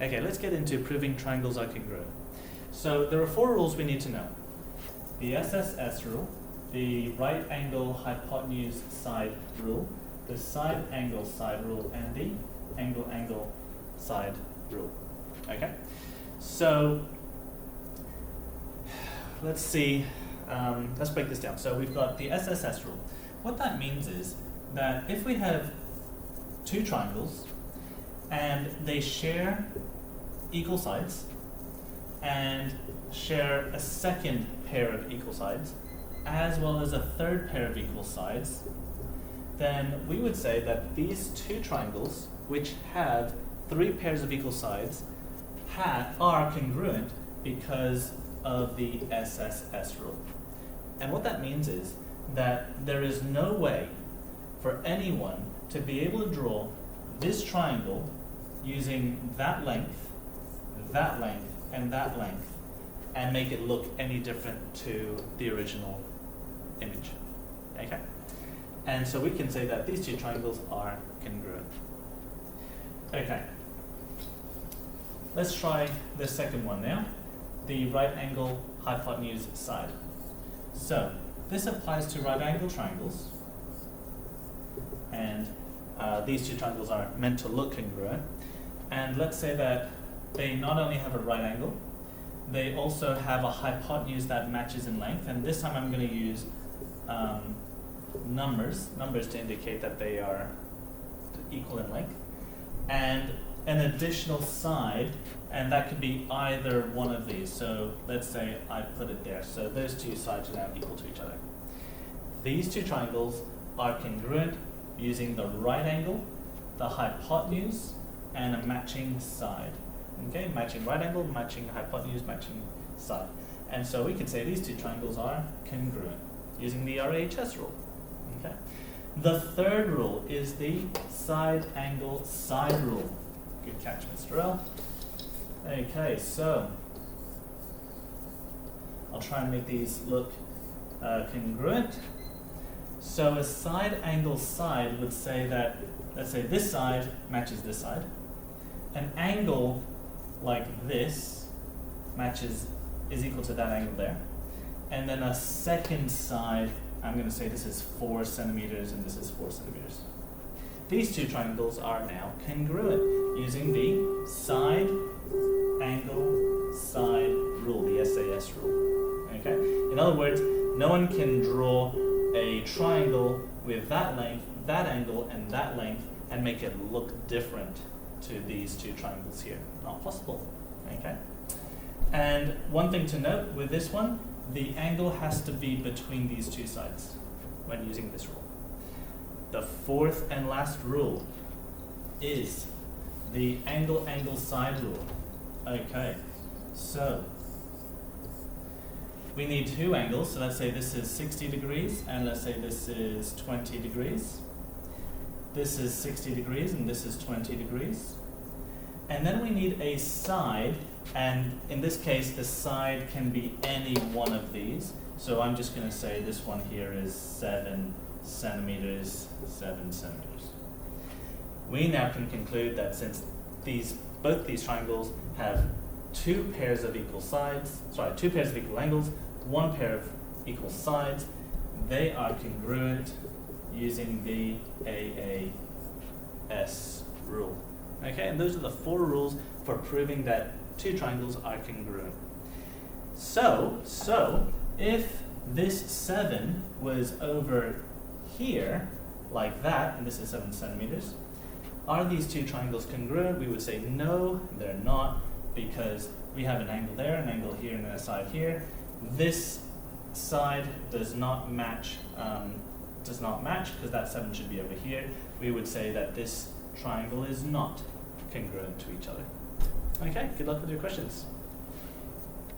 Okay, let's get into proving triangles are congruent. So there are 4 rules we need to know. The SSS rule, the right angle hypotenuse side rule, the side angle side rule, and the angle angle side rule. Okay? So let's see, let's break this down. So we've got the SSS rule. What that means is that if we have 2 triangles and they share equal sides and share a second pair of equal sides as well as a third pair of equal sides, then we would say that these 2 triangles, which have 3 pairs of equal sides, are congruent because of the SSS rule. And what that means is that there is no way for anyone to be able to draw this triangle using that length, and that length, and make it look any different to the original image. Okay? And so we can say that these 2 triangles are congruent. Okay. Let's try the second one now, the right angle hypotenuse side. So this applies to right angle triangles, and these 2 triangles are meant to look congruent. And let's say that they not only have a right angle, they also have a hypotenuse that matches in length, and this time I'm going to use numbers to indicate that they are equal in length, and an additional side, and that could be either one of these. So let's say I put it there. So those 2 sides are now equal to each other. These 2 triangles are congruent using the right angle, the hypotenuse, and a matching side. Okay, matching right angle, matching hypotenuse, matching side. And so we could say these 2 triangles are congruent using the RHS rule. Okay. The third rule is the side angle side rule. Good catch, Mr. L. Okay, so I'll try and make these look congruent. So a side angle side would say that, let's say this side matches this side. An angle like this is equal to that angle there. And then a second side, I'm going to say this is 4 centimeters and this is 4 centimeters. These 2 triangles are now congruent using the side angle side rule, the SAS rule. Okay? In other words, no one can draw a triangle with that length, that angle, and that length and make it look different to these 2 triangles here. Not possible. Okay? And one thing to note with this one, the angle has to be between these 2 sides when using this rule. The 4th and last rule is the angle angle side rule. Okay, so we need 2 angles. So let's say this is 60 degrees and let's say this is 20 degrees. This is 60 degrees and this is 20 degrees. And then we need a side, and in this case the side can be any one of these. So I'm just going to say this one here is 7 centimeters, 7 centimeters. We now can conclude that since both these triangles have 2 pairs of equal sides, 2 pairs of equal angles, 1 pair of equal sides, they are congruent using the AAS rule. Okay, and those are the 4 rules for proving that 2 triangles are congruent. So if this 7 was over here, like that, and this is 7 centimeters, are these 2 triangles congruent? We would say no, they're not, because we have an angle there, an angle here, and a side here. This side does not match because that 7 should be over here. We would say that this triangle is not congruent to each other. Okay, good luck with your questions.